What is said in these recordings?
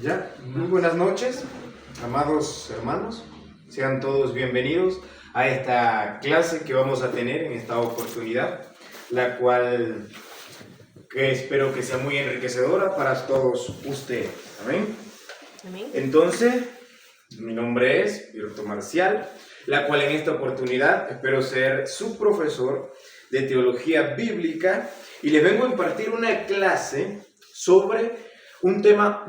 Ya, muy buenas noches, amados hermanos. Sean todos bienvenidos a esta clase que vamos a tener en esta oportunidad, la cual espero que sea muy enriquecedora para todos ustedes. Amén. Amén. Entonces, mi nombre es Virto Marcial, la cual en esta oportunidad espero ser su profesor de teología bíblica y les vengo a impartir una clase sobre un tema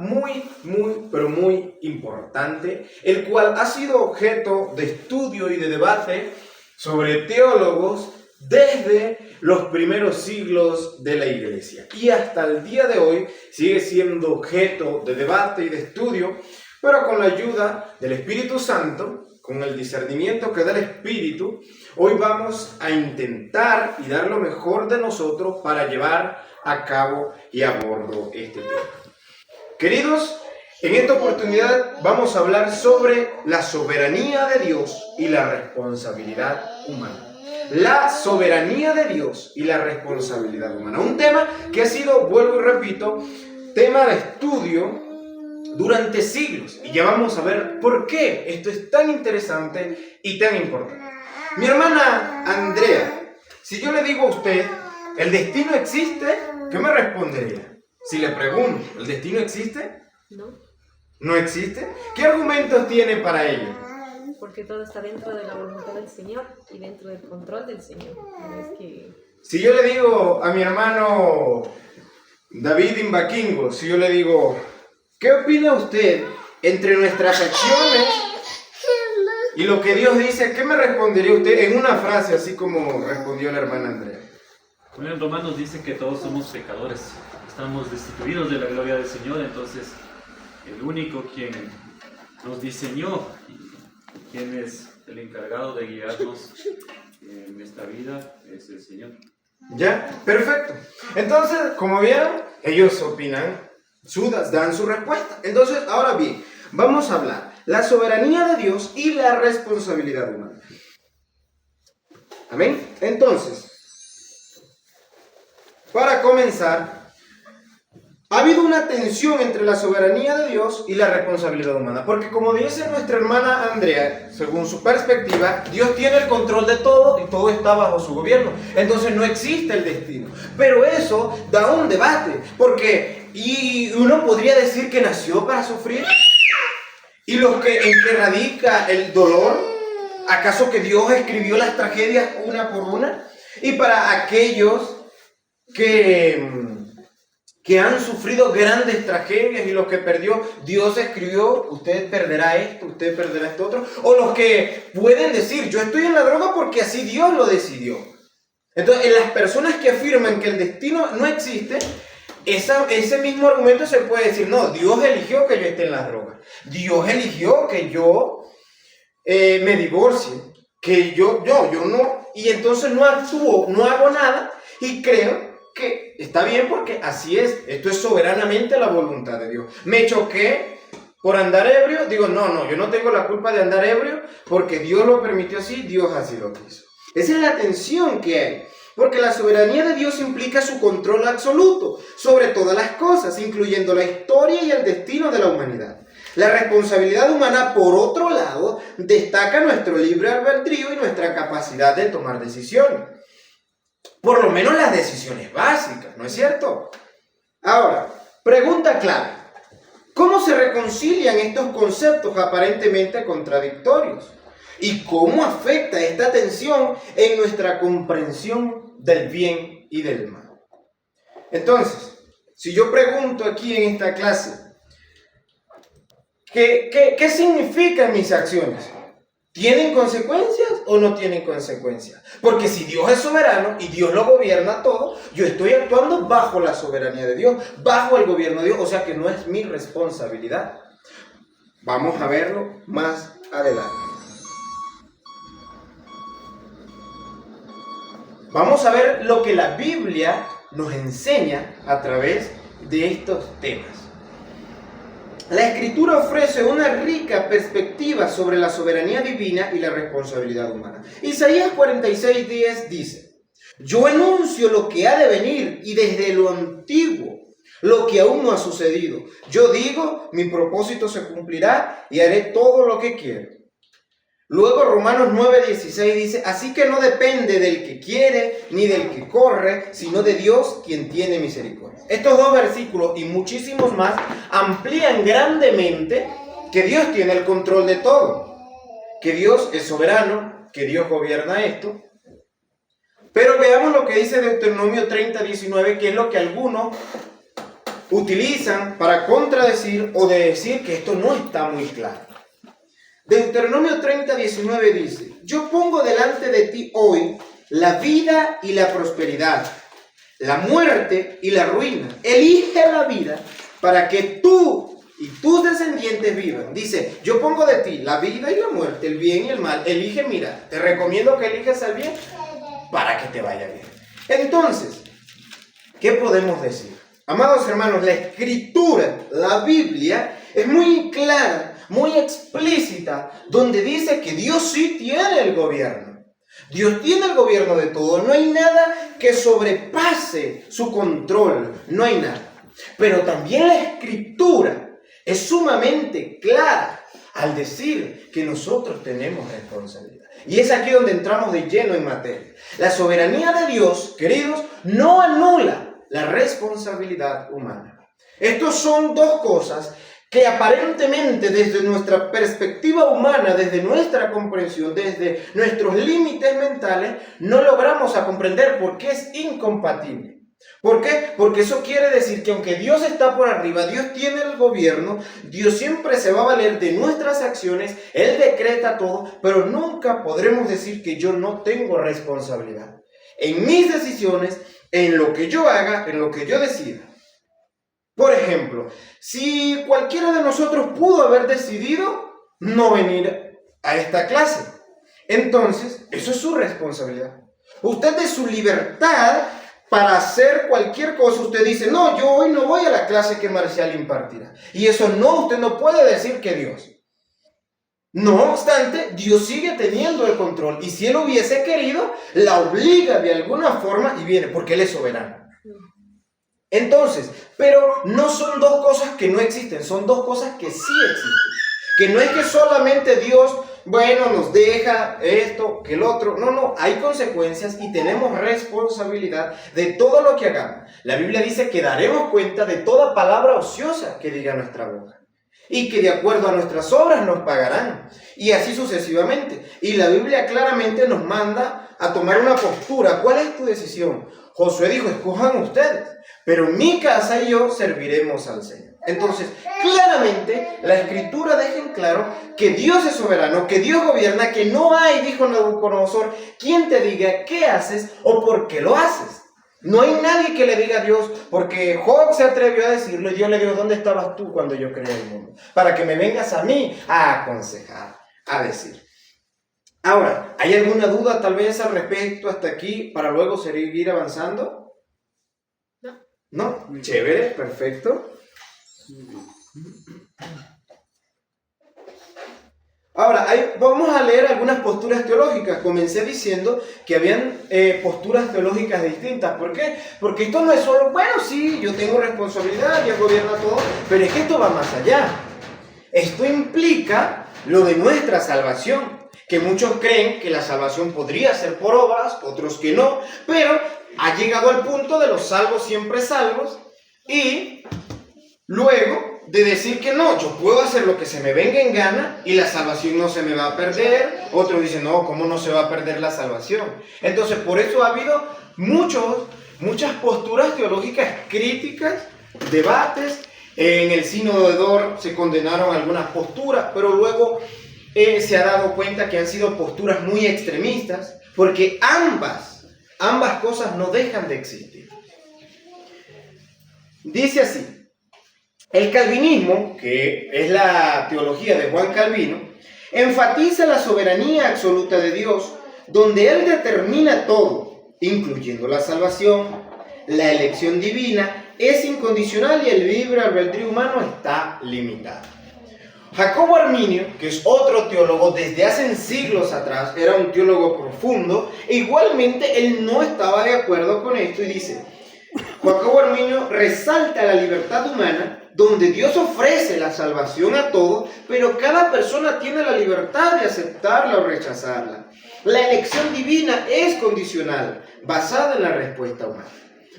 pero muy importante, el cual ha sido objeto de estudio y de debate sobre teólogos desde los primeros siglos de la Iglesia. Y hasta el día de hoy sigue siendo objeto de debate y de estudio, pero con la ayuda del Espíritu Santo, con el discernimiento que da el Espíritu, hoy vamos a intentar y dar lo mejor de nosotros para llevar a cabo y a bordo este tema. Queridos, en esta oportunidad vamos a hablar sobre la soberanía de Dios y la responsabilidad humana. La soberanía de Dios y la responsabilidad humana. Un tema que ha sido, vuelvo y repito, tema de estudio durante siglos. Y ya vamos a ver por qué esto es tan interesante y tan importante. Mi hermana Andrea, si yo le digo a usted, ¿el destino existe? ¿Qué me respondería? Si le pregunto, ¿el destino existe? No, ¿No existe? ¿Qué argumentos tiene para ello? porque todo está dentro de la voluntad del Señor y dentro del control del Señor. No es que... Si yo le digo a mi hermano David Imbaquingo, si yo le digo, ¿qué opina usted entre nuestras acciones y lo que Dios dice? ¿Qué me respondería usted en una frase así como respondió la hermana Andrea? Bueno, en Romanos dice que todos somos pecadores, estamos destituidos de la gloria del Señor, entonces el único quien nos diseñó y quien es el encargado de guiarnos en esta vida es el Señor. ¿Ya? Perfecto. Entonces, como vieron, ellos opinan, dan su respuesta. Entonces, ahora bien, vamos a hablar la soberanía de Dios y la responsabilidad humana. Amén. Entonces, para comenzar, ha habido una tensión entre la soberanía de Dios y la responsabilidad humana. Porque como dice nuestra hermana Andrea, según su perspectiva, Dios tiene el control de todo y todo está bajo su gobierno. Entonces no existe el destino. Pero eso da un debate. Porque uno podría decir que nació para sufrir. ¿Y en que radica el dolor? ¿Acaso que Dios escribió las tragedias una por una? Y para aquellos que han sufrido grandes tragedias y los que perdió, Dios escribió, usted perderá esto, usted perderá esto otro. O los que pueden decir, yo estoy en la droga porque así Dios lo decidió. Entonces, en las personas que afirman que el destino no existe, ese mismo argumento se puede decir, no, Dios eligió que yo esté en la droga. Dios eligió que yo me divorcie, que yo no, y entonces no actúo, no hago nada y creo que está bien porque así es. Esto es soberanamente la voluntad de Dios. Me choqué por andar ebrio. Digo, no, yo no tengo la culpa de andar ebrio porque Dios lo permitió así, Dios así lo quiso. Esa es la tensión que hay. Porque la soberanía de Dios implica su control absoluto sobre todas las cosas, incluyendo la historia y el destino de la humanidad. La responsabilidad humana, por otro lado, destaca nuestro libre albedrío y nuestra capacidad de tomar decisiones. Por lo menos las decisiones básicas, ¿no es cierto? Ahora, pregunta clave. ¿Cómo se reconcilian estos conceptos aparentemente contradictorios? ¿Y cómo afecta esta tensión en nuestra comprensión del bien y del mal? Entonces, si yo pregunto aquí en esta clase, ¿qué significan mis acciones? ¿Tienen consecuencias o no tienen consecuencias? Porque si Dios es soberano y Dios lo gobierna todo, yo estoy actuando bajo la soberanía de Dios, bajo el gobierno de Dios, o sea que no es mi responsabilidad. Vamos a verlo más adelante. Vamos a ver lo que la Biblia nos enseña a través de estos temas. La Escritura ofrece una rica perspectiva sobre la soberanía divina y la responsabilidad humana. Isaías 46:10 dice: Yo enuncio lo que ha de venir y desde lo antiguo lo que aún no ha sucedido. Yo digo, mi propósito se cumplirá y haré todo lo que quiero. Luego Romanos 9:16 dice, así que no depende del que quiere ni del que corre, sino de Dios quien tiene misericordia. Estos dos versículos y muchísimos más amplían grandemente que Dios tiene el control de todo, que Dios es soberano, que Dios gobierna esto. Pero veamos lo que dice Deuteronomio 30:19, que es lo que algunos utilizan para contradecir o de decir que esto no está muy claro. Deuteronomio 30:19 dice, yo pongo delante de ti hoy la vida y la prosperidad, la muerte y la ruina. Elige la vida para que tú y tus descendientes vivan. Dice, yo pongo de ti la vida y la muerte, el bien y el mal. Elige, mira, te recomiendo que elijas el bien para que te vaya bien. Entonces, ¿qué podemos decir? Amados hermanos, la Escritura, la Biblia, es muy clara, muy explícita, donde dice que Dios sí tiene el gobierno. Dios tiene el gobierno de todo. No hay nada que sobrepase su control. No hay nada. Pero también la Escritura es sumamente clara al decir que nosotros tenemos responsabilidad. Y es aquí donde entramos de lleno en materia. La soberanía de Dios, queridos, no anula la responsabilidad humana. Estos son dos cosas que aparentemente desde nuestra perspectiva humana, desde nuestra comprensión, desde nuestros límites mentales, no logramos a comprender porque es incompatible. ¿Por qué? Porque eso quiere decir que aunque Dios está por arriba, Dios tiene el gobierno, Dios siempre se va a valer de nuestras acciones, Él decreta todo, pero nunca podremos decir que yo no tengo responsabilidad en mis decisiones, en lo que yo haga, en lo que yo decida. Por ejemplo, si cualquiera de nosotros pudo haber decidido no venir a esta clase, entonces eso es su responsabilidad. Usted de su libertad para hacer cualquier cosa, usted dice, no, yo hoy no voy a la clase que Marcial impartirá. Y eso no, usted no puede decir que Dios. No obstante, Dios sigue teniendo el control y si Él hubiese querido, la obliga de alguna forma y viene, porque Él es soberano. Entonces, pero no son dos cosas que no existen, son dos cosas que sí existen. Que no es que solamente Dios, bueno, nos deja esto, que el otro. No, no, hay consecuencias y tenemos responsabilidad de todo lo que hagamos. La Biblia dice que daremos cuenta de toda palabra ociosa que diga nuestra boca. Y que de acuerdo a nuestras obras nos pagarán. Y así sucesivamente. Y la Biblia claramente nos manda a tomar una postura. ¿Cuál es tu decisión? Josué dijo, escojan ustedes, pero mi casa y yo serviremos al Señor. Entonces, claramente, la Escritura deja en claro que Dios es soberano, que Dios gobierna, que no hay, dijo Nabucodonosor, quien te diga qué haces o por qué lo haces. No hay nadie que le diga a Dios, porque Job se atrevió a decirlo y Dios le dijo, ¿dónde estabas tú cuando yo creé el mundo? Para que me vengas a mí a aconsejar, a decir. Ahora, ¿hay alguna duda tal vez al respecto hasta aquí para luego seguir avanzando? No. ¿No? Chévere, perfecto. Ahora, vamos a leer algunas posturas teológicas. Comencé diciendo que habían posturas teológicas distintas. ¿Por qué? Porque esto no es solo, bueno, sí, yo tengo responsabilidad, Dios gobierna todo, pero es que esto va más allá. Esto implica lo de nuestra salvación. Que muchos creen que la salvación podría ser por obras, otros que no, pero ha llegado al punto de los salvos siempre salvos y luego de decir que no, yo puedo hacer lo que se me venga en gana y la salvación no se me va a perder. Otros dicen, no, ¿cómo no se va a perder la salvación? Entonces, por eso ha habido muchas posturas teológicas críticas, debates. En el sínodo de Dort se condenaron algunas posturas, pero luego se ha dado cuenta que han sido posturas muy extremistas, porque ambas cosas no dejan de existir. Dice así, el calvinismo, que es la teología de Juan Calvino, enfatiza la soberanía absoluta de Dios, donde Él determina todo, incluyendo la salvación, la elección divina, es incondicional y el libre albedrío humano está limitado. Jacobo Arminio, que es otro teólogo desde hace siglos atrás, era un teólogo profundo, e igualmente él no estaba de acuerdo con esto y dice, Jacobo Arminio resalta la libertad humana, donde Dios ofrece la salvación a todos, pero cada persona tiene la libertad de aceptarla o rechazarla. La elección divina es condicional, basada en la respuesta humana.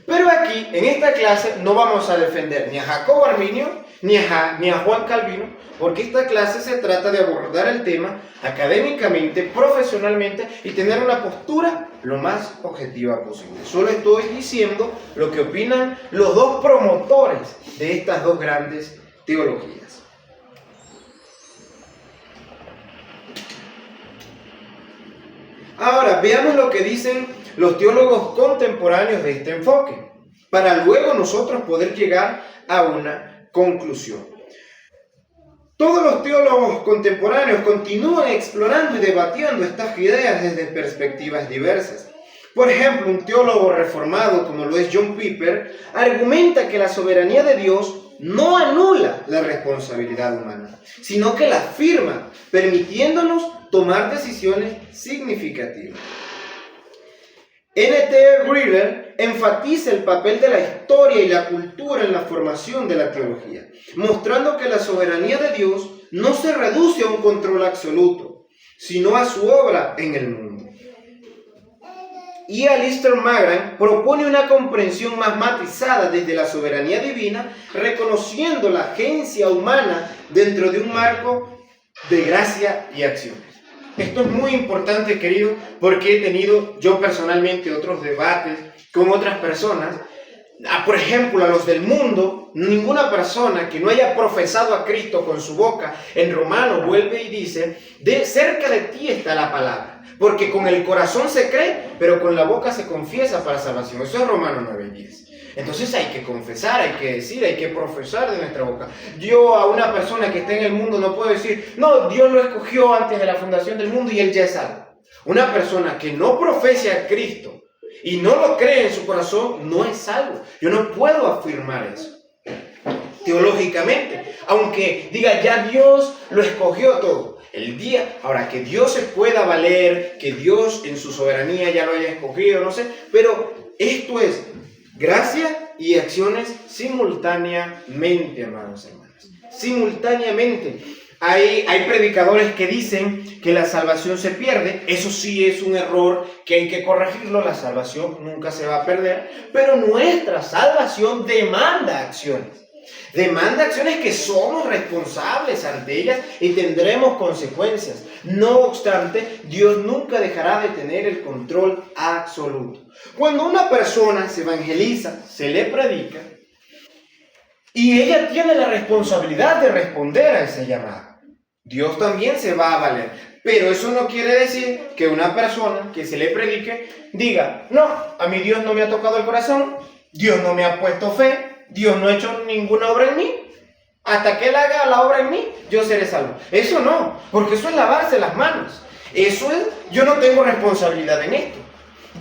Pero aquí, en esta clase, no vamos a defender ni a Jacobo Arminio ni a Juan Calvino, porque esta clase se trata de abordar el tema académicamente, profesionalmente y tener una postura lo más objetiva posible. Solo estoy diciendo lo que opinan los dos promotores de estas dos grandes teologías. Ahora, veamos lo que dicen los teólogos contemporáneos de este enfoque, para luego nosotros poder llegar a una conclusión. Todos los teólogos contemporáneos continúan explorando y debatiendo estas ideas desde perspectivas diversas. Por ejemplo, un teólogo reformado como lo es John Piper argumenta que la soberanía de Dios no anula la responsabilidad humana, sino que la afirma, permitiéndonos tomar decisiones significativas. N.T. Writer enfatiza el papel de la historia y la cultura en la formación de la teología, mostrando que la soberanía de Dios no se reduce a un control absoluto, sino a su obra en el mundo. Y Alistair Magran propone una comprensión más matizada desde la soberanía divina, reconociendo la agencia humana dentro de un marco de gracia y acciones. Esto es muy importante, querido, porque he tenido yo personalmente otros debates con otras personas. Por ejemplo, a los del mundo, ninguna persona que no haya profesado a Cristo con su boca, en Romanos vuelve y dice, de cerca de ti está la palabra, porque con el corazón se cree, pero con la boca se confiesa para salvación. Eso es Romanos 9:10. Entonces hay que confesar, hay que decir, hay que profesar de nuestra boca. Yo a una persona que está en el mundo no puedo decir, no, Dios lo escogió antes de la fundación del mundo y él ya es salvo. Una persona que no profese a Cristo y no lo cree en su corazón, no es salvo. Yo no puedo afirmar eso teológicamente, aunque diga ya Dios lo escogió todo. El día, ahora que Dios se pueda valer, que Dios en su soberanía ya lo haya escogido, no sé, pero esto es gracia y acciones simultáneamente, amados hermanos. Simultáneamente. Hay predicadores que dicen que la salvación se pierde. Eso sí es un error que hay que corregirlo. La salvación nunca se va a perder. Pero nuestra salvación demanda acciones. Demanda acciones que somos responsables ante ellas y tendremos consecuencias. No obstante, Dios nunca dejará de tener el control absoluto. Cuando una persona se evangeliza, se le predica, y ella tiene la responsabilidad de responder a ese llamado, Dios también se va a valer. Pero eso no quiere decir que una persona que se le predique diga, no, a mí Dios no me ha tocado el corazón, Dios no me ha puesto fe, Dios no ha hecho ninguna obra en mí. Hasta que Él haga la obra en mí, yo seré salvo. Eso no, porque eso es lavarse las manos. Eso es, yo no tengo responsabilidad en esto.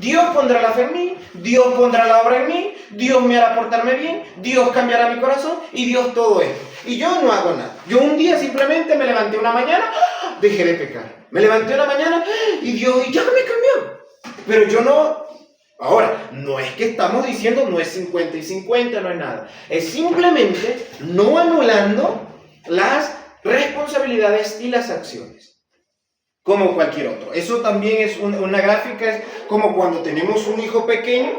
Dios pondrá la fe en mí, Dios pondrá la obra en mí, Dios me hará portarme bien, Dios cambiará mi corazón y Dios todo esto. Y yo no hago nada. Yo un día simplemente me levanté una mañana, dejé de pecar. Me levanté una mañana y Dios ya me cambió. Pero yo no... Ahora, no es que estamos diciendo, no es 50 y 50, no es nada. Es simplemente no anulando las responsabilidades y las acciones, como cualquier otro. Eso también es una gráfica, es como cuando tenemos un hijo pequeño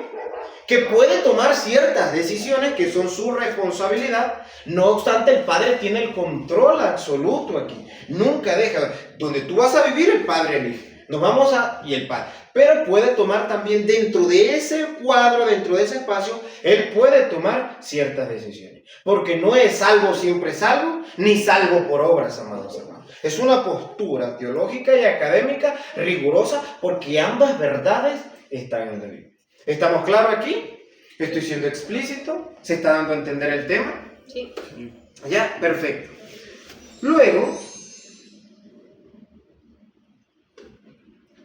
que puede tomar ciertas decisiones que son su responsabilidad. No obstante, el padre tiene el control absoluto aquí. Nunca deja. Donde tú vas a vivir, el padre elige. Nos vamos a... y el padre. Pero puede tomar también dentro de ese cuadro, dentro de ese espacio, él puede tomar ciertas decisiones. Porque no es salvo siempre salvo, ni salvo por obras, amados hermanos. Es una postura teológica y académica rigurosa, porque ambas verdades están en la Biblia. ¿Estamos claros aquí? ¿Estoy siendo explícito? ¿Se está dando a entender el tema? Sí. Ya, perfecto. Luego,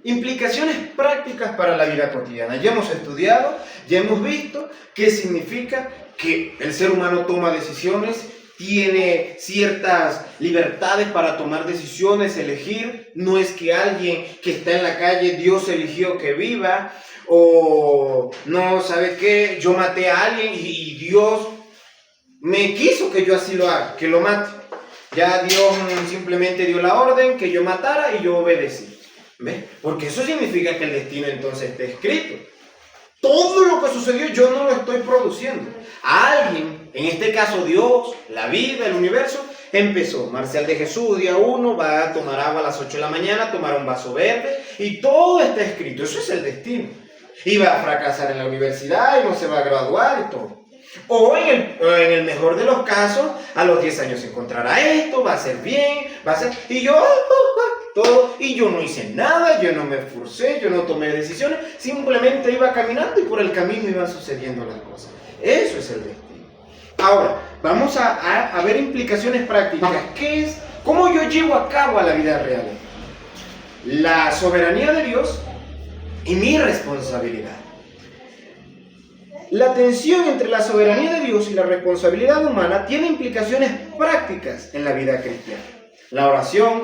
implicaciones prácticas para la vida cotidiana. Ya hemos estudiado, ya hemos visto qué significa que el ser humano toma decisiones, tiene ciertas libertades para tomar decisiones, elegir. No es que alguien que está en la calle, Dios eligió que viva, O no, ¿sabe qué? Yo maté a alguien y Dios me quiso que yo así lo haga, que lo mate. Ya Dios simplemente dio la orden que yo matara y yo obedecí. ¿Ves? Porque eso significa que el destino entonces está escrito. Todo lo que sucedió yo no lo estoy produciendo. Alguien, en este caso Dios, la vida, el universo, empezó. Marcial de Jesús, día 1, va a tomar agua a las 8 de la mañana, tomar un vaso verde y todo está escrito. Eso es el destino. Y va a fracasar en la universidad y no se va a graduar y todo. O en el mejor de los casos, a los 10 años encontrará esto, va a ser bien, va a ser... Y yo, todo, y yo no hice nada, yo no me esforcé, yo no tomé decisiones, simplemente iba caminando y por el camino iban sucediendo las cosas. Eso es el destino. Ahora, vamos a ver implicaciones prácticas. ¿Qué es? ¿Cómo yo llevo a cabo a la vida real? La soberanía de Dios y mi responsabilidad. La tensión entre la soberanía de Dios y la responsabilidad humana tiene implicaciones prácticas en la vida cristiana. La oración,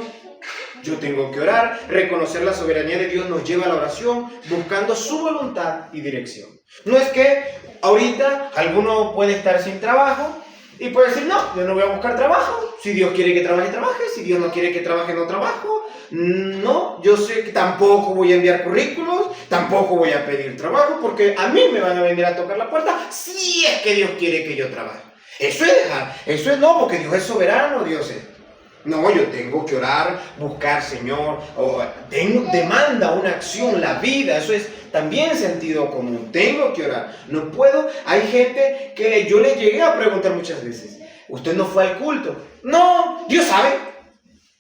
yo tengo que orar, reconocer la soberanía de Dios nos lleva a la oración, buscando su voluntad y dirección. No es que ahorita alguno puede estar sin trabajo y puede decir, no, yo no voy a buscar trabajo. Si Dios quiere que trabaje, trabaje. Si Dios no quiere que trabaje, no trabajo. No, yo sé que tampoco voy a enviar currículos, tampoco voy a pedir trabajo, porque a mí me van a venir a tocar la puerta si es que Dios quiere que yo trabaje. Eso es no, porque Dios es soberano, Dios es. No, yo tengo que orar, buscar, Señor, demanda una acción, la vida, eso es también sentido común, tengo que orar, no puedo. Hay gente que yo le llegué a preguntar muchas veces, ¿usted no fue al culto? No, Dios sabe,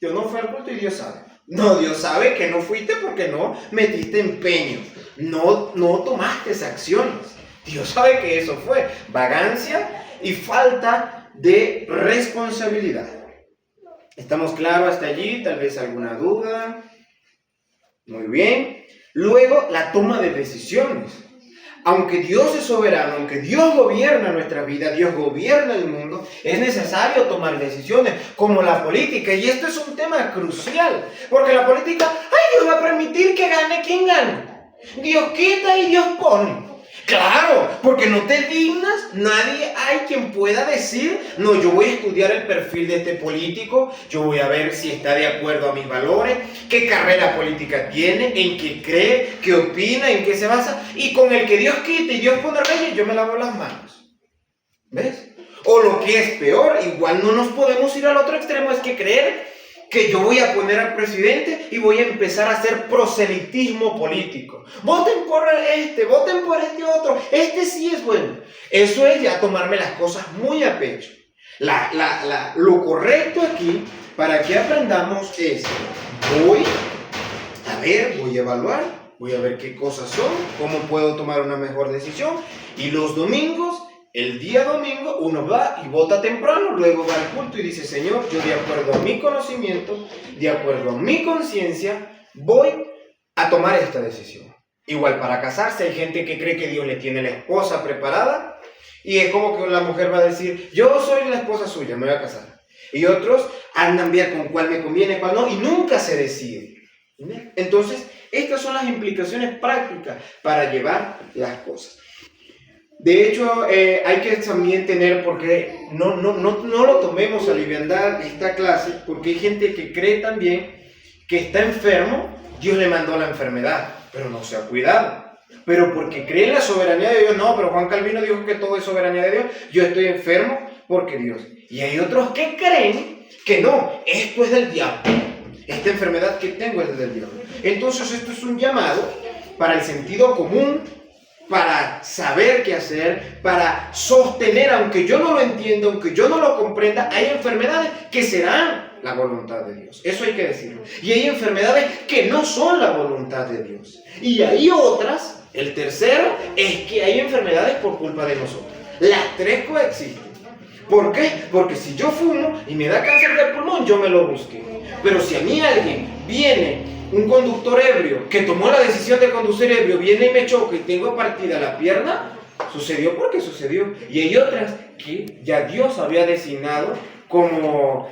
yo no fui al culto y Dios sabe. No, Dios sabe que no fuiste porque no metiste empeño, no tomaste esas acciones. Dios sabe que eso fue vagancia y falta de responsabilidad. ¿Estamos claros hasta allí? ¿Tal vez alguna duda? Muy bien. Luego, la toma de decisiones. Aunque Dios es soberano, aunque Dios gobierna nuestra vida, Dios gobierna el mundo, es necesario tomar decisiones, como la política. Y esto es un tema crucial, porque la política, Dios va a permitir que gane quien gane. Dios quita y Dios pone. Claro, porque no te dignas, nadie hay quien pueda decir, no, yo voy a estudiar el perfil de este político, yo voy a ver si está de acuerdo a mis valores, qué carrera política tiene, en qué cree, qué opina, en qué se basa, y con el que Dios quite y Dios pone reyes, yo me lavo las manos. ¿Ves? O lo que es peor, igual no nos podemos ir al otro extremo, es que creer que yo voy a poner al presidente y voy a empezar a hacer proselitismo político. Voten por este otro, este sí es bueno. Eso es ya tomarme las cosas muy a pecho. Lo correcto aquí, para que aprendamos, es voy a evaluar, voy a ver qué cosas son, cómo puedo tomar una mejor decisión. Y los domingos, el día domingo, uno va y vota temprano, luego va al culto y dice, Señor, yo de acuerdo a mi conocimiento, de acuerdo a mi conciencia, voy a tomar esta decisión. Igual para casarse, hay gente que cree que Dios le tiene la esposa preparada y es como que la mujer va a decir, yo soy la esposa suya, me voy a casar. Y otros andan bien con cuál me conviene, cuál no, y nunca se decide. Entonces, estas son las implicaciones prácticas para llevar las cosas. De hecho, hay que también tener, porque no lo tomemos a liviandad esta clase, porque hay gente que cree también que está enfermo, Dios le mandó la enfermedad, pero no se ha cuidado. Pero porque cree en la soberanía de Dios, no, pero Juan Calvino dijo que todo es soberanía de Dios, yo estoy enfermo porque Dios. Y hay otros que creen que no, esto es del diablo, esta enfermedad que tengo es del diablo. Entonces esto es un llamado para el sentido común, para saber qué hacer, para sostener, aunque yo no lo entienda, aunque yo no lo comprenda, hay enfermedades que serán la voluntad de Dios. Eso hay que decirlo. Y hay enfermedades que no son la voluntad de Dios. Y hay otras, el tercero, es que hay enfermedades por culpa de nosotros. Las tres coexisten. ¿Por qué? Porque si yo fumo y me da cáncer del pulmón, yo me lo busqué. Pero si a mí alguien viene, un conductor ebrio, que tomó la decisión de conducir ebrio, viene y me choca y tengo partida la pierna, sucedió porque sucedió. Y hay otras que ya Dios había designado como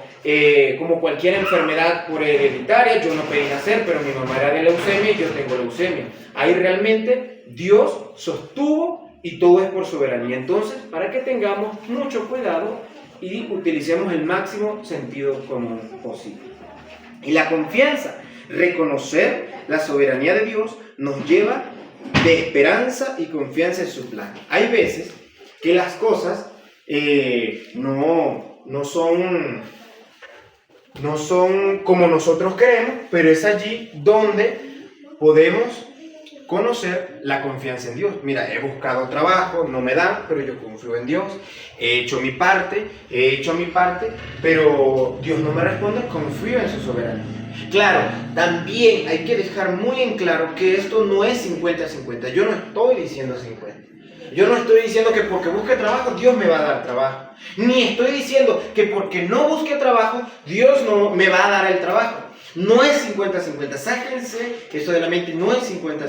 cualquier enfermedad por hereditaria. Yo no pedí nacer, pero mi mamá era de leucemia y yo tengo leucemia. Ahí realmente Dios sostuvo y todo es por soberanía. Entonces, para que tengamos mucho cuidado y utilicemos el máximo sentido común posible. Y la confianza, reconocer la soberanía de Dios, nos lleva de esperanza y confianza en su plan. Hay veces que las cosas no son como nosotros creemos, pero es allí donde podemos conocer la confianza en Dios. Mira, he buscado trabajo, no me dan, pero yo confío en Dios. He hecho mi parte, pero Dios no me responde, confío en su soberanía. Claro, también hay que dejar muy en claro que esto no es 50-50. Yo no estoy diciendo 50. Yo no estoy diciendo que porque busque trabajo, Dios me va a dar trabajo. Ni estoy diciendo que porque no busque trabajo, Dios no me va a dar el trabajo. No es 50-50. Sáquense eso de la mente, no es 50-50.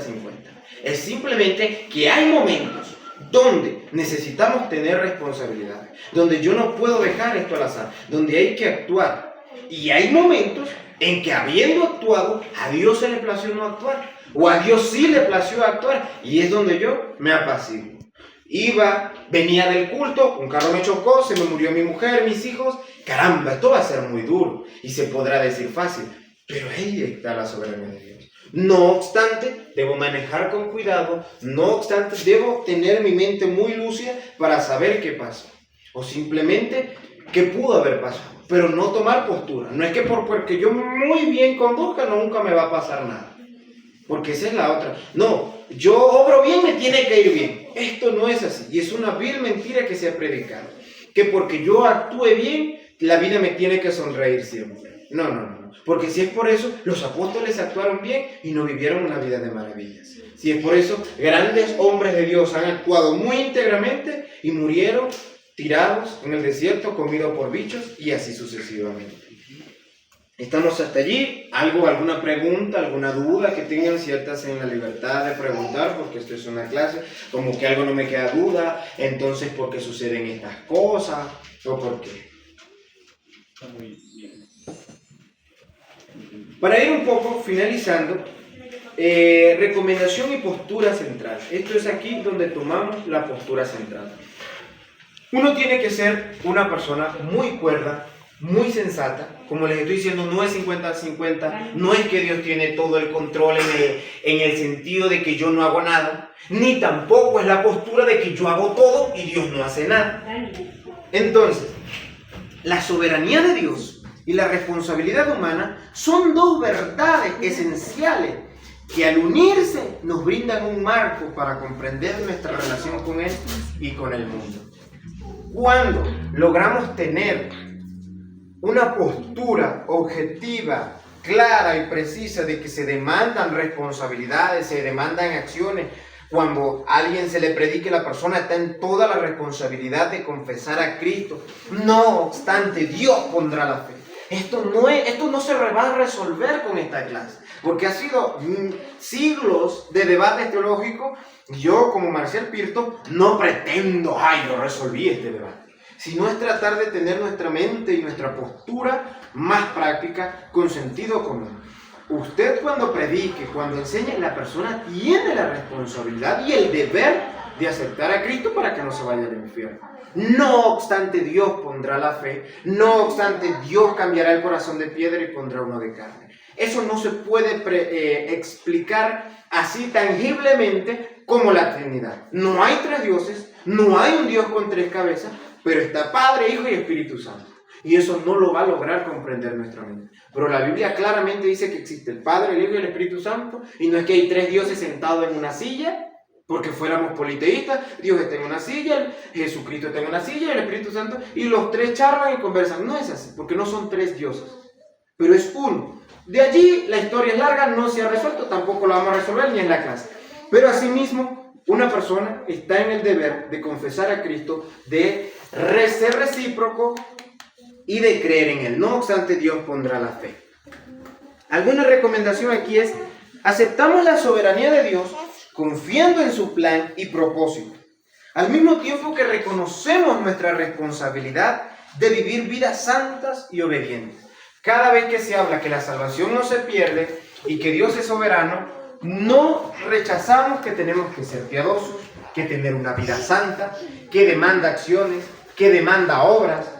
Es simplemente que hay momentos donde necesitamos tener responsabilidad, donde yo no puedo dejar esto al azar, donde hay que actuar. Y hay momentos en que habiendo actuado, a Dios se le plació no actuar, o a Dios sí le plació actuar, y es donde yo me apaciguo. Venía del culto, un carro me chocó, se me murió mi mujer, mis hijos. Caramba, esto va a ser muy duro y se podrá decir fácil, pero ahí está la soberanía de Dios. No obstante, debo manejar con cuidado, no obstante, debo tener mi mente muy lúcida para saber qué pasó, o simplemente qué pudo haber pasado, pero no tomar postura. No es que porque yo muy bien conduzca, nunca me va a pasar nada, porque esa es la otra. No, yo obro bien, me tiene que ir bien. Esto no es así, y es una vil mentira que se ha predicado, que porque yo actúe bien, la vida me tiene que sonreír siempre. No. Porque si es por eso, los apóstoles actuaron bien y no vivieron una vida de maravillas. Si es por eso, grandes hombres de Dios han actuado muy íntegramente y murieron tirados en el desierto, comidos por bichos y así sucesivamente. Estamos hasta allí. ¿Alguna pregunta, alguna duda que tengan? Ciertas en la libertad de preguntar, porque esto es una clase. Como que algo no me queda duda, entonces ¿por qué suceden estas cosas? ¿O por qué? Está muy bien. Para ir un poco finalizando, recomendación y postura central. Esto es aquí donde tomamos la postura central. Uno tiene que ser una persona muy cuerda, muy sensata. Como les estoy diciendo, no es 50-50, no es que Dios tiene todo el control en el sentido de que yo no hago nada, ni tampoco es la postura de que yo hago todo y Dios no hace nada. Entonces, la soberanía de Dios y la responsabilidad humana son dos verdades esenciales que al unirse nos brindan un marco para comprender nuestra relación con Él y con el mundo. Cuando logramos tener una postura objetiva, clara y precisa de que se demandan responsabilidades, se demandan acciones, cuando a alguien se le predique, la persona está en toda la responsabilidad de confesar a Cristo. No obstante, Dios pondrá la fe. Esto no se va a resolver con esta clase, porque ha sido siglos de debate teológico. Yo, como Marcial Pirto, no pretendo, yo resolví este debate, sino es tratar de tener nuestra mente y nuestra postura más práctica, con sentido común. Usted cuando predique, cuando enseñe, la persona tiene la responsabilidad y el deber de aceptar a Cristo para que no se vaya al infierno. No obstante, Dios pondrá la fe. No obstante, Dios cambiará el corazón de piedra y pondrá uno de carne. Eso no se puede explicar así tangiblemente como la Trinidad. No hay tres dioses, no hay un Dios con tres cabezas, pero está Padre, Hijo y Espíritu Santo. Y eso no lo va a lograr comprender nuestra mente. Pero la Biblia claramente dice que existe el Padre, el Hijo y el Espíritu Santo. Y no es que hay tres dioses sentados en una silla, porque fuéramos politeístas. Dios está en una silla, Jesucristo está en una silla, el Espíritu Santo, y los tres charlan y conversan. No es así, porque no son tres dioses, pero es uno. De allí la historia es larga, no se ha resuelto, tampoco la vamos a resolver ni en la clase. Pero asimismo, una persona está en el deber de confesar a Cristo, de ser recíproco y de creer en Él. No obstante, Dios pondrá la fe. Alguna recomendación aquí es: aceptamos la soberanía de Dios confiando en su plan y propósito. Al mismo tiempo que reconocemos nuestra responsabilidad de vivir vidas santas y obedientes. Cada vez que se habla que la salvación no se pierde y que Dios es soberano, no rechazamos que tenemos que ser piadosos, que tener una vida santa, que demanda acciones, que demanda obras,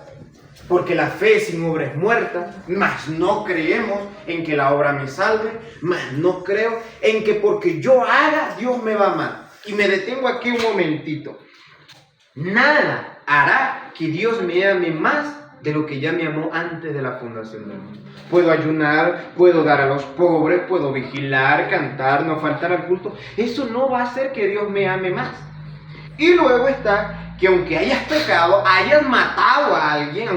porque la fe sin obra es muerta, mas no creemos en que la obra me salve, mas no creo en que porque yo haga, Dios me va a amar. Y me detengo aquí un momentito. Nada hará que Dios me ame más de lo que ya me amó antes de la fundación del mundo. Puedo ayunar, puedo dar a los pobres, puedo vigilar, cantar, no faltar al culto. Eso no va a hacer que Dios me ame más. Y luego está que aunque hayas pecado, hayas matado a alguien,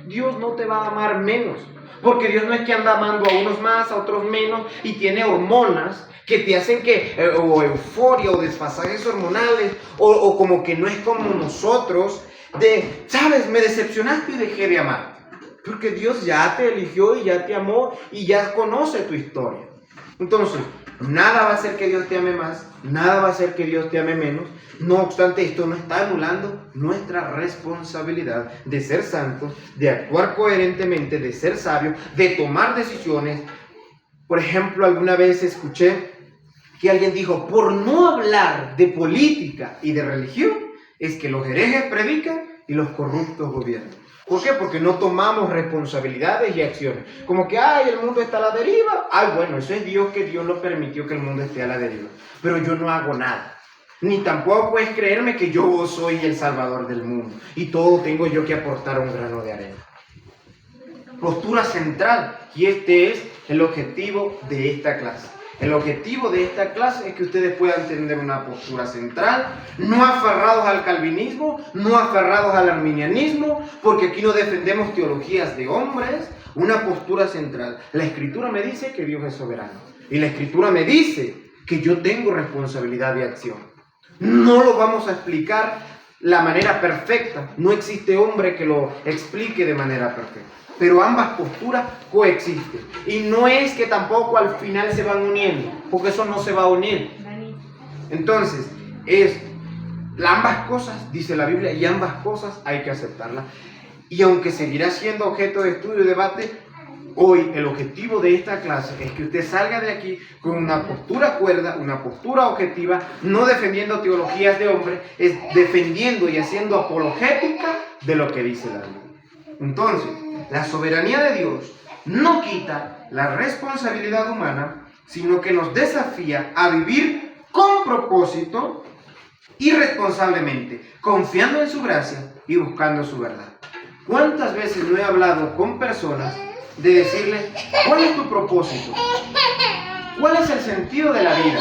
Dios no te va a amar menos. Porque Dios no es que anda amando a unos más, a otros menos, y tiene hormonas que te hacen que, o euforia, o desfasajes hormonales, o como que no es como nosotros, ¿sabes? Me decepcionaste y dejé de amar. Porque Dios ya te eligió y ya te amó y ya conoce tu historia. Entonces, nada va a hacer que Dios te ame más, nada va a hacer que Dios te ame menos. No obstante, esto no está anulando nuestra responsabilidad de ser santos, de actuar coherentemente, de ser sabios, de tomar decisiones. Por ejemplo, alguna vez escuché que alguien dijo, por no hablar de política y de religión, es que los herejes predican y los corruptos gobiernan. ¿Por qué? Porque no tomamos responsabilidades y acciones. Como que, el mundo está a la deriva. Bueno, eso es Dios, que Dios lo permitió que el mundo esté a la deriva. Pero yo no hago nada. Ni tampoco puedes creerme que yo soy el salvador del mundo y todo tengo yo que aportar un grano de arena. Postura central, y este es el objetivo de esta clase. El objetivo de esta clase es que ustedes puedan tener una postura central, no aferrados al calvinismo, no aferrados al arminianismo, porque aquí no defendemos teologías de hombres, una postura central. La Escritura me dice que Dios es soberano, y la Escritura me dice que yo tengo responsabilidad de acción. No lo vamos a explicar la manera perfecta, no existe hombre que lo explique de manera perfecta. Pero ambas posturas coexisten. Y no es que tampoco al final se van uniendo, porque eso no se va a unir. Entonces, ambas cosas, dice la Biblia, y ambas cosas hay que aceptarlas. Y aunque seguirá siendo objeto de estudio y debate, hoy el objetivo de esta clase es que usted salga de aquí con una postura cuerda, una postura objetiva, no defendiendo teologías de hombres, es defendiendo y haciendo apologética de lo que dice la Biblia. Entonces, la soberanía de Dios no quita la responsabilidad humana, sino que nos desafía a vivir con propósito y responsablemente, confiando en su gracia y buscando su verdad. ¿Cuántas veces no he hablado con personas de decirles, ¿cuál es tu propósito? ¿Cuál es el sentido de la vida?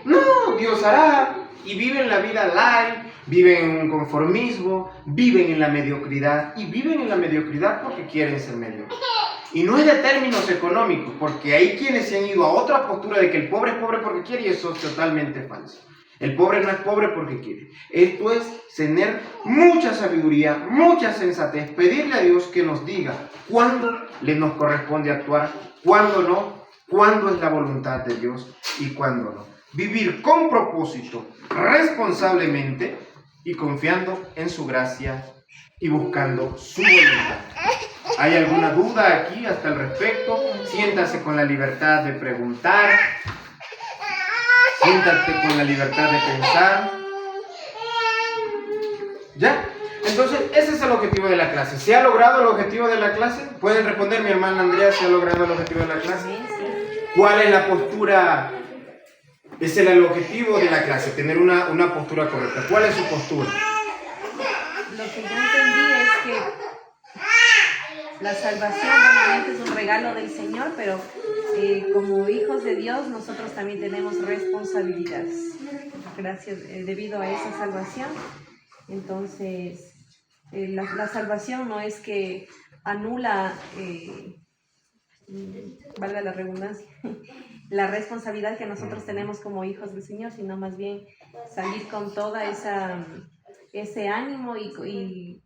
No, Dios hará, y viven la vida light, viven en conformismo, viven en la mediocridad, y viven en la mediocridad porque quieren ser mediocres. Y no es de términos económicos, porque hay quienes se han ido a otra postura de que el pobre es pobre porque quiere, y eso es totalmente falso. El pobre no es pobre porque quiere. Esto es tener mucha sabiduría, mucha sensatez, pedirle a Dios que nos diga cuándo nos corresponde actuar, cuándo no, cuándo es la voluntad de Dios y cuándo no. Vivir con propósito, responsablemente y confiando en su gracia y buscando su voluntad. ¿Hay alguna duda aquí hasta el respecto? Siéntase con la libertad de preguntar. Siéntate con la libertad de pensar. ¿Ya? Entonces, ese es el objetivo de la clase. ¿Se ha logrado el objetivo de la clase? ¿Pueden responder, mi hermana Andrea, si ha logrado el objetivo de la clase? ¿Cuál es la postura? Ese es el objetivo de la clase, tener una postura correcta. ¿Cuál es su postura? Lo que yo entendí es que la salvación realmente es un regalo del Señor, pero como hijos de Dios nosotros también tenemos responsabilidades gracias debido a esa salvación. Entonces la salvación no es que anula valga la redundancia la responsabilidad que nosotros tenemos como hijos del Señor, sino más bien salir con toda ese ánimo y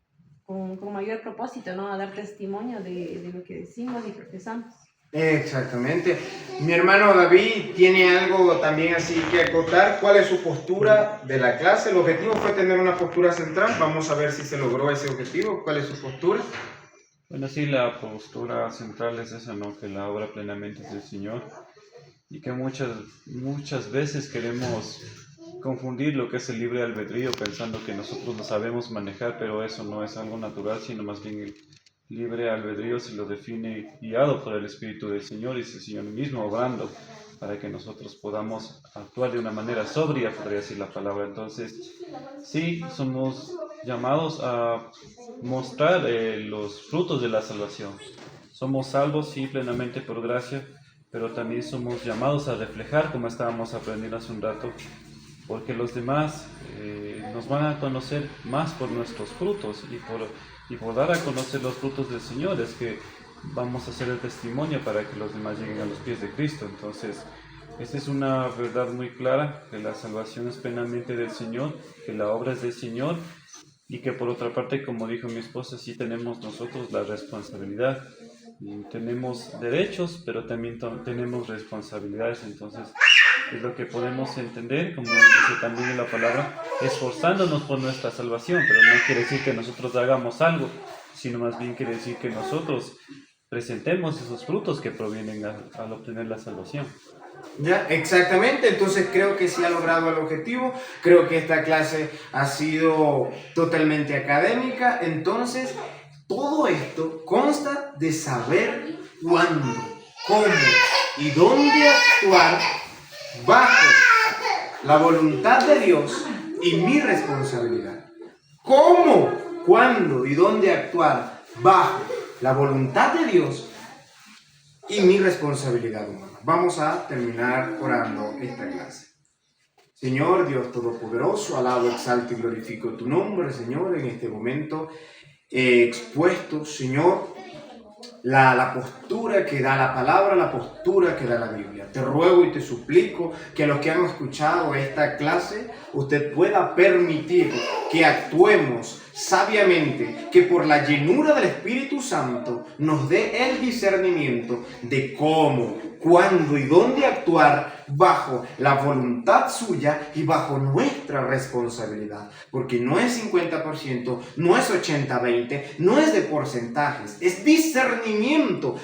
con mayor propósito, ¿no? A dar testimonio de lo que decimos y profesamos. Exactamente. Mi hermano David tiene algo también así que acotar. ¿Cuál es su postura de la clase? El objetivo fue tener una postura central. Vamos a ver si se logró ese objetivo. ¿Cuál es su postura? Bueno, sí, la postura central es esa, ¿no? Que la obra plenamente es del Señor y que muchas veces queremos confundir lo que es el libre albedrío pensando que nosotros lo sabemos manejar, pero eso no es algo natural, sino más bien el libre albedrío se lo define guiado por el Espíritu del Señor y es el Señor mismo obrando para que nosotros podamos actuar de una manera sobria, podría decir la palabra. Entonces, sí, somos llamados a mostrar los frutos de la salvación. Somos salvos, sí, plenamente por gracia, pero también somos llamados a reflejar, como estábamos aprendiendo hace un rato, porque los demás nos van a conocer más por nuestros frutos y por dar a conocer los frutos del Señor es que vamos a hacer el testimonio para que los demás lleguen a los pies de Cristo. Entonces, esta es una verdad muy clara, que la salvación es plenamente del Señor, que la obra es del Señor y que por otra parte, como dijo mi esposa, sí tenemos nosotros la responsabilidad. Y tenemos derechos, pero también tenemos responsabilidades. Entonces, es lo que podemos entender, como dice también en la palabra, esforzándonos por nuestra salvación, pero no quiere decir que nosotros hagamos algo, sino más bien quiere decir que nosotros presentemos esos frutos que provienen al obtener la salvación. Ya, exactamente. Entonces creo que sí ha logrado el objetivo. Creo que esta clase ha sido totalmente académica. Entonces, todo esto consta de saber cuándo, cómo y dónde actuar bajo la voluntad de Dios y mi responsabilidad. ¿Cómo, cuándo y dónde actuar bajo la voluntad de Dios y mi responsabilidad humana? Vamos a terminar orando esta clase. Señor Dios Todopoderoso, alabo, exalto y glorifico tu nombre, Señor, en este momento he expuesto, Señor, la postura que da la palabra, la postura que da la Biblia. Te ruego y te suplico que a los que han escuchado esta clase, usted pueda permitir que actuemos sabiamente, que por la llenura del Espíritu Santo nos dé el discernimiento de cómo, cuándo y dónde actuar bajo la voluntad suya y bajo nuestra responsabilidad. Porque no es 50%, no es 80-20, no es de porcentajes, es discernimiento,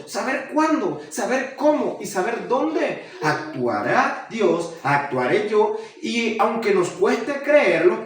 saber cuándo, saber cómo y saber dónde actuará Dios, actuaré yo, y aunque nos cueste creerlo,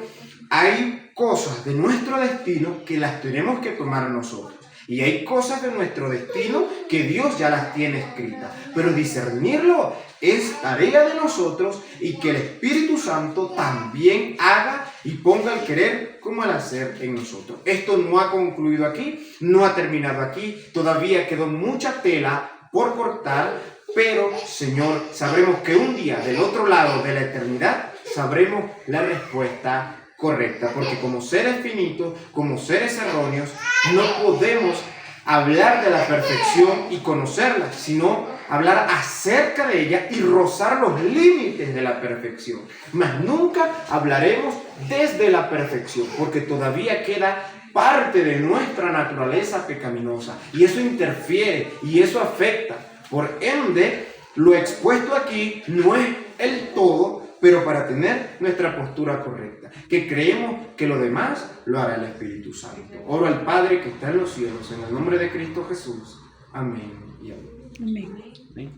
hay cosas de nuestro destino que las tenemos que tomar nosotros. Y hay cosas de nuestro destino que Dios ya las tiene escritas. Pero discernirlo es tarea de nosotros y que el Espíritu Santo también haga y ponga el querer como el hacer en nosotros. Esto no ha concluido aquí, no ha terminado aquí. Todavía quedó mucha tela por cortar. Pero, Señor, sabremos que un día del otro lado de la eternidad sabremos la respuesta correcta, porque como seres finitos, como seres erróneos, no podemos hablar de la perfección y conocerla, sino hablar acerca de ella y rozar los límites de la perfección. Mas nunca hablaremos desde la perfección, porque todavía queda parte de nuestra naturaleza pecaminosa, y eso interfiere y eso afecta. Por ende, lo expuesto aquí no es el todo, pero para tener nuestra postura correcta, que creemos que lo demás lo hará el Espíritu Santo. Oro al Padre que está en los cielos, en el nombre de Cristo Jesús. Amén y amén. Amén. ¿Sí?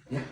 ¿Ya?